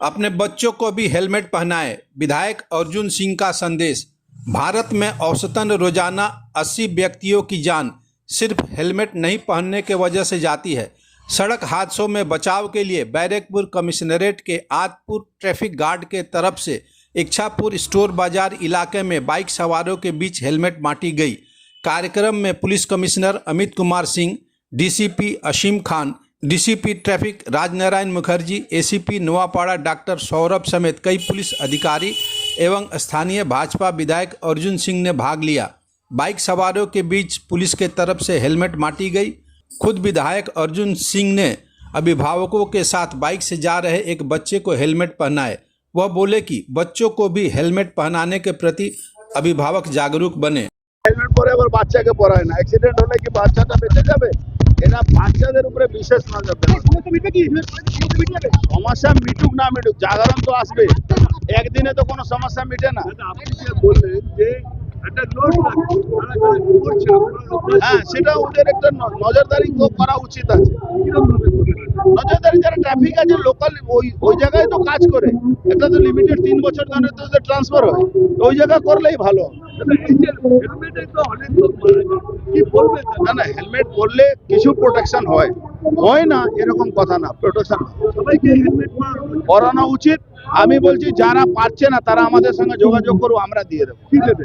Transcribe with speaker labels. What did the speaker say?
Speaker 1: अपने बच्चों को भी हेलमेट पहनाएं। विधायक अर्जुन सिंह का संदेश। भारत में औसतन रोजाना 80 व्यक्तियों की जान सिर्फ हेलमेट नहीं पहनने के वजह से जाती है। सड़क हादसों में बचाव के लिए बैरकपुर कमिश्नरेट के आदपुर ट्रैफिक गार्ड के तरफ से इच्छापुर स्टोर बाजार इलाके में बाइक सवारों के बीच हेलमेट बांटी गई। कार्यक्रम में police commissioner Amit Kumar Singh, DCP Asim Khan, DCP traffic Rajnarayan Mukherjee, ACP Navapara doctor Saurabh समेत कई पुलिस अधिकारी एवं स्थानीय भाजपा विधायक अर्जुन सिंह ने भाग लिया। बाइक सवारों के बीच पुलिस के तरफ से हेलमेट बांटी गई। खुद विधायक अर्जुन सिंह ने अभिभावकों के साथ बाइक से जा रहे एक बच्चे को हेलमेट पहनाए। वह बोले कि बच्चों को भी हेलमेट पहनाने के प्रति अभिभावक जागरूक बने।
Speaker 2: हेलमेट পরে আবার বাচ্চাকে পরায় না, অ্যাক্সিডেন্ট হলে কি বাচ্চাটা বেঁচে যাবে? এরা বাচ্চাদের উপরে বিশেষ নজর দেয়। সমস্যা মিটুক না মিটুক, জাগরণ তো আসবে, একদিনে তো কোনো সমস্যা মিটে না।
Speaker 3: আপনি যে বললেন যে একটা নোট
Speaker 2: হ্যাঁ, সেটা ওদের একটা নজরদারি তো করা উচিত আছে। নজরদারি যারা ট্রাফিক আছে লোকাল ওই জায়গায় তো কাজ করে, এটা তো লিমিটেড 3 বছর ধরে তো ট্রান্সফার হয়, ওই জায়গা করলেই ভালো।
Speaker 3: হেলমেটে তো অনেক লোক মারা যায়, কি বলবেন?
Speaker 2: না না, হেলমেট পরলে কিছু প্রোটেকশন হয় না এরকম কথা না, প্রোটেকশন
Speaker 3: সবাইকে হেলমেট
Speaker 2: পরানো উচিত। আমি বলছি যারা পারছে না তারা আমাদের সঙ্গে যোগাযোগ করুক, আমরা দিয়ে দেবো।
Speaker 3: ঠিক আছে।